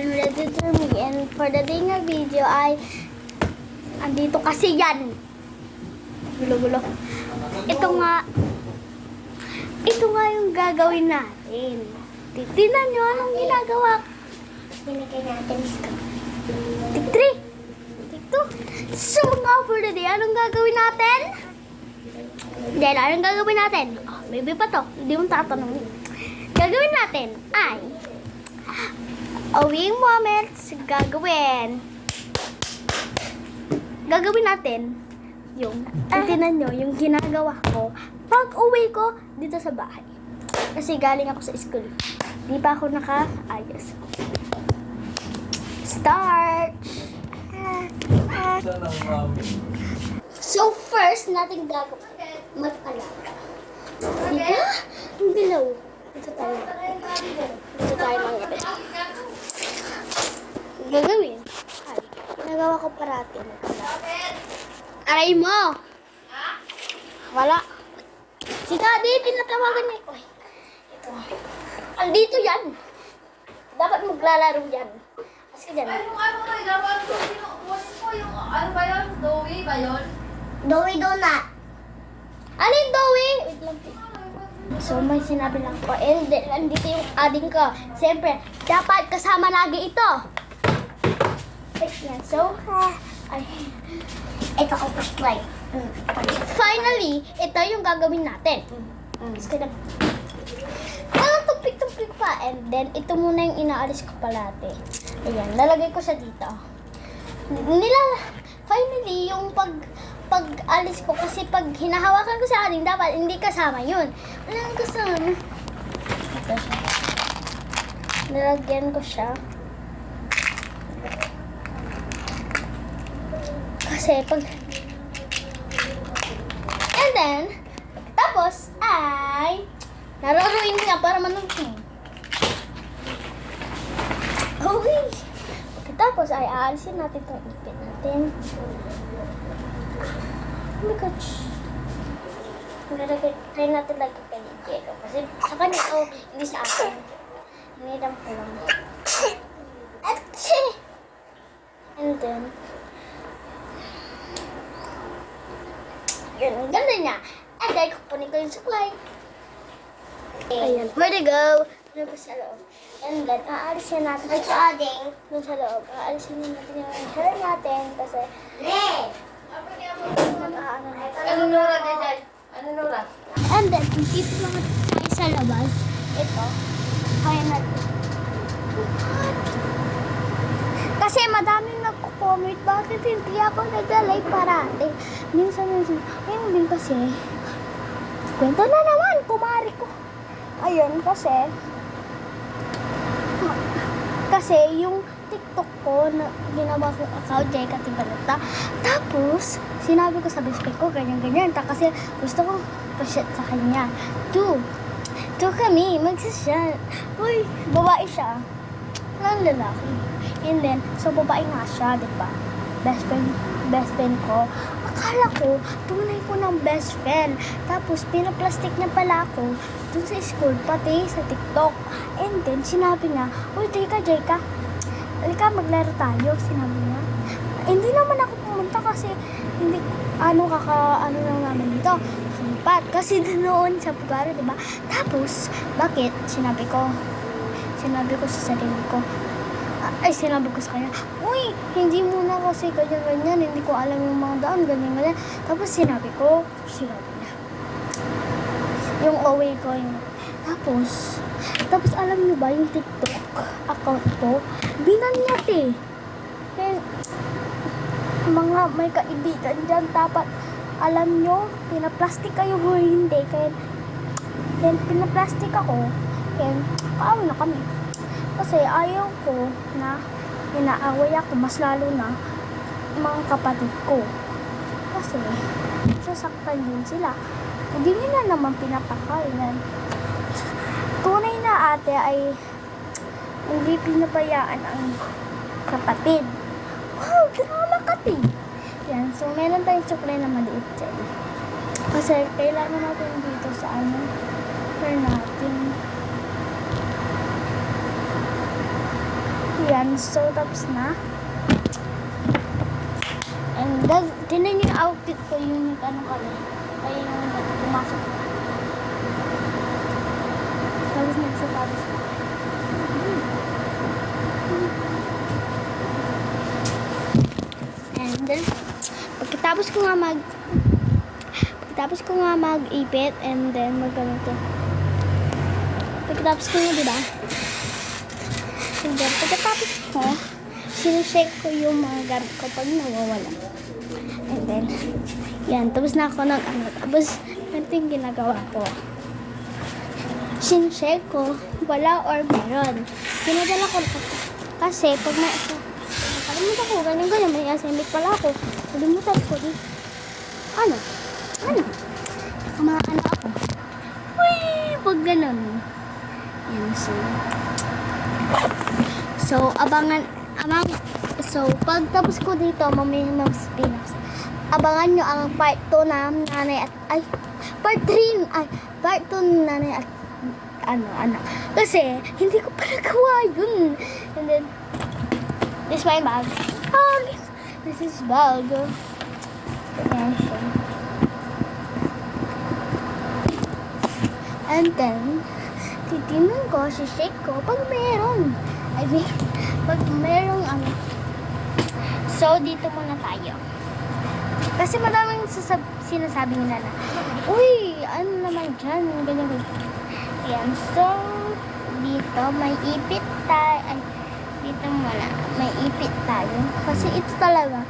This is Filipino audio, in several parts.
I'm ready to me, and for the day nga video ay andito kasi yan. Gulo-gulo. Ito nga yung gagawin natin. Tingnan nyo anong ginagawa. Nilagay natin ito. Tik 3. Tik 2. So nga for the day, anong gagawin natin? Dahil anong gagawin natin? Oh, maybe pa to. Hindi mo tatanungin. Gagawin natin ay Owing moments, gagawin natin yung, tinan nyo, yung ginagawa ko pag uwi ko dito sa bahay. Kasi galing ako sa school. Di pa ako nakaayos. Start! So first natin gagawin, mag-alaga. Diba? Ang dilaw. Ito tayo ng gabi. Gagawin. Ay, ginagawa ko parati. Aray mo! Wala. Si Daddy, tinatawagan niya. Uy, ito. Andito yan. Dapat maglalaro yan. Kasi dyan. Ano ba yun? Dowi ba yun? Dowi donut. Ano yung Dowi? Wait lang. So, may sinabi lang ko. And then, andito yung adding ko. Siyempre, dapat kasama lagi ito. Yan. So, ito ako flashlight. Finally, ito yung gagawin natin. Tumpik-tumpik pa. And then, ito muna yung inaalis ko palate. Ayan, lalagay ko siya dito. Finally, yung pag-alis ko, kasi pag hinahawakan ko sa aling, dapat hindi kasama yun. Walang kasama. Ito siya. Nalagyan ko siya. Kasi pag... And then, tapos ay... Naroruin nga para manungkong. Okay. Tapos ay aalisin natin itong ipin natin. Oh my gosh. Try natin lagi kay Jello. Kasi sa kanya ito, hindi sa akin. Hinidam ko lang. And then, yun, ang ganda niya. And then, kukunin ko yung supply. Ayan, where to go? Ano pa sa loob? And then, aalisin natin sa ading. Doon sa loob. Aalisin natin yung hair natin. Kasi, Ano Nora dyan? Ano Nora? and then, dito lang tayo sa labas. Ito. Kaya natin. Kasi madaming nagko-comment, bakit hindi ako naglalay parati? Minsan, ayun din kasi, kwento na naman, kumari ko. Ayun, kasi yung TikTok ko, na ginawa kong account, Jay Katibalata. Tapos, sinabi ko sa best friend ko, ganyan-ganyan. Kasi gusto ko pa-shot sa kanya. Two kami, magsasya. Uy, babae siya. Walang lalaki. And then, so babae nga siya, di ba? Best friend ko. Akala ko, tunay ko ng best friend. Tapos, pinaplastic niya pala ako dun sa school, pati sa TikTok. And then, sinabi niya, uy, Jayka, halika, maglaro tayo. Sinabi niya. Hindi naman ako pumunta kasi, hindi, ano lang namin dito. Sumpat. Kasi doon sa Pugaro, diba? Tapos, bakit? Sinabi ko sa sarili ko, sinabi ko sa kanya, uy, hindi muna kasi ganyan-ganyan, hindi ko alam yung mga daan, ganyan-ganyan. Tapos sinabi niya, yung away ko, yun. Tapos alam niyo ba, yung TikTok account ko, binanyat eh. Kaya, mga may kaibigan dyan, dapat, alam nyo, pinaplastic kayo o hindi. Kaya pinaplastic ako, kaya, kaawin na kami. Kasi ayaw ko na inaaway ako, mas lalo na mga kapatid ko. Kasi sasaktan din sila. Hindi nila naman pinapakailan. Tunay na ate ay hindi pinapayaan ang kapatid. Wow, drama kati. Yan, so meron tayong supply na maliit dyan. Kasi kailangan natin dito sa for natin. Yan, so tapos na. And tinan yung outfit ko, yung ano kami. Ay, yung pumasok ko. Tapos nagsasabi ko. And then, pagkatapos ko nga mag-ipit, and then magganito. Pagkatapos ko nga, diba? And then, pagkatapos ko, sinecheck ko yung mga gamit ko pag nawawala. And then, yan. Tapos na ako ng ano. Tapos, ito yung ginagawa ko. Sinecheck ko, wala or meron. Pinadala ko kasi pag may nakalimutan ko, ganyan, may assignment pala ako. Kalimutan ko din. Ano? Mga ano ako. Uy! Pag ganun. Yan, so, pag tapos ko dito, mamaya mga Pinas. Abangan nyo ang part 2 na nanay at, part 3, part 2 na nanay at, anak. Kasi, hindi ko pa nagawa yun. And then, this is my bag. This is bag. And then, titignan ko, shake ko, pag meron. Pag merong ano. So, dito muna tayo. Kasi madaming sinasabi nila na, uy, ano naman dyan, ganyan. Ayan, so, dito, may ipit tayo. Dito muna, may ipit tayo. Kasi ito talaga,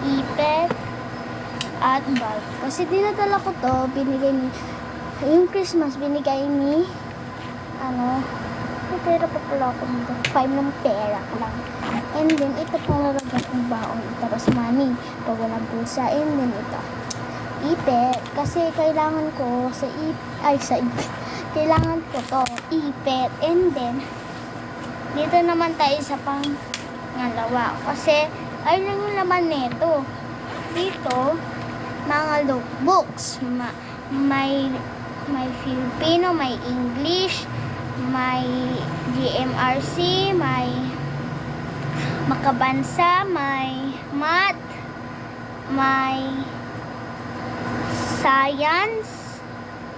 ipit at bulb. Kasi dinadala ko to, binigay ni, yung Christmas, binigay ni, may pera pa pala ako dito. 5 ng pera lang. And then, ito pong lalagyan ng baon. Tapos money. Pag walang bulsa. And then, ito. Ipit. Kasi kailangan ko sa ipit. Kailangan ko to. Ipit. And then, dito naman tayo sa pangalawa. Kasi, ay lang yung laman nito. Dito, mga lookbooks. May Filipino, may English, may GMRC, may makabansa, may math, may science,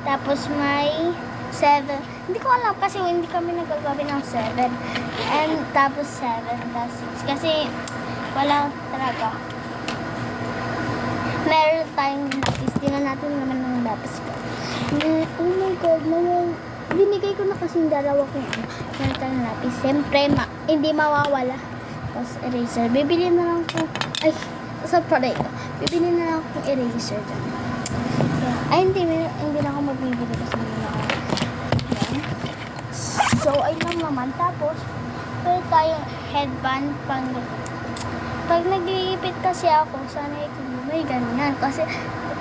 tapos may 7. Hindi ko alam kasi hindi kami nagagabi ng 7. And tapos 7, tapos 6. Kasi wala talaga. Meron tayong lapis. Tingnan natin naman ng lapis ko. Oh my God, binigay ko na kasing dalawa kong meron lapis. Siyempre, hindi mawawala. Tapos eraser. Bibili na lang ko. Bibili na lang akong eraser dyan. Hindi na ako magbibili kasi hindi na ako. So, ay lang naman. Tapos, pwede tayong headband pag nag-iipit kasi ako, sana may ganyan. Kasi,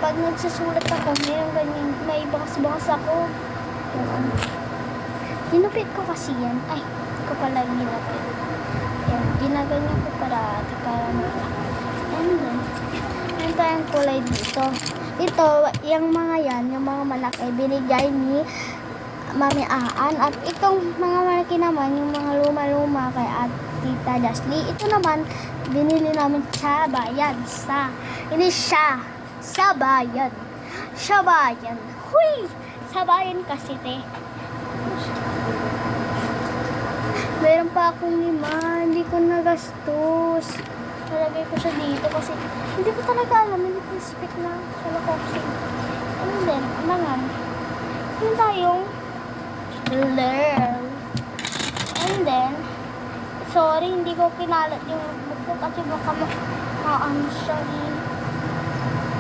pag nagsusulat ako, mayroong ganyan, may bangas-bangas ako. Ginupit ko kasi yan. Hindi ko pala ginupit. Yan, ginaganyan ko parati para and then, yan tayong kulay dito. Ito, yung mga yan, yung mga malaki, binigay ni Mami Aan. At itong mga malaki naman, yung mga luma-luma kay Tita Dashley. Ito naman, binili namin sa bayan. Hindi siya. Sa bayan. Sa bayan. Huy! Sa bayan kasi, te. Meron pa akong 5. Hindi ko nagastos. Nalagay ko siya dito kasi hindi ko talaga alam. Hindi ko speak na sa lakoksi. And then, naman. Yun tayong learn. And then, sorry, hindi ko kinalat yung notebook ko kasi baka maano siya eh.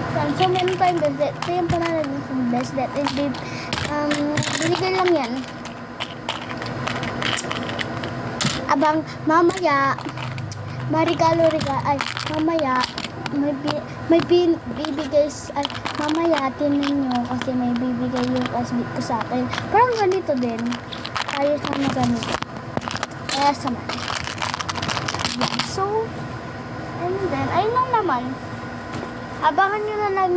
So, meron tayong bracelet. Ito yung pangalan ng bracelet. Binigay lang yan. Abang mamaya, mamaya, may bibigay, mamaya, tinan nyo kasi may bibigay yung classmate ko sa akin. Parang ganito din. Ayos lang na ganito. Kaya sama. Yeah. So, and then, ayun lang naman. Abangan nyo na lang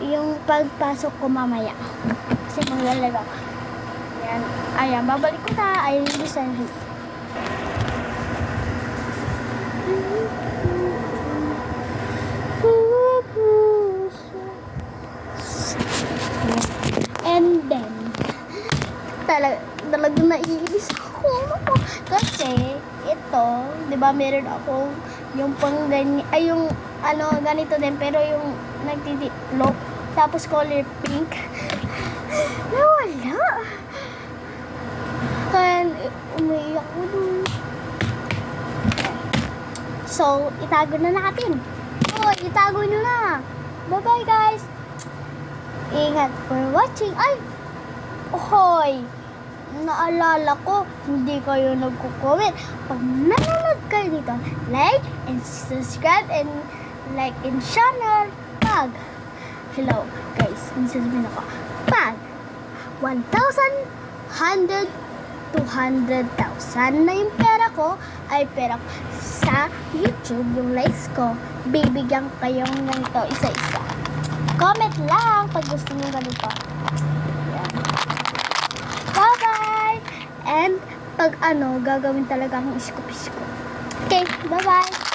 yung pagpasok ko mamaya. Kasi maglalaro. Yan. Ayan, babalik ko na. Ayun, ganito, di ba meron ako yung pang ganyan, ay yung ano, ganito din, pero yung nagtitiklop, tapos color pink. Nawala. Kaya umiiyak ko dun. So, itago na natin. Oh, itago nyo na. Bye-bye, guys. Ingat for watching. Ay! Hoy! Naalala ko, hindi kayo nagko-comment. Pag nanonood kayo dito, like and subscribe and like and channel. Pag, hello, guys. Sasabihin ako. Pag 1,000, 100, 200,000 na yung pera ko, ay pera ko sa YouTube, yung likes ko, bibigyan kayong ganito isa-isa. Comment lang pag gusto nyo ganito. Yan. Bye-bye! And pag ano, gagawin talaga akong isko-isko. Okay, bye-bye!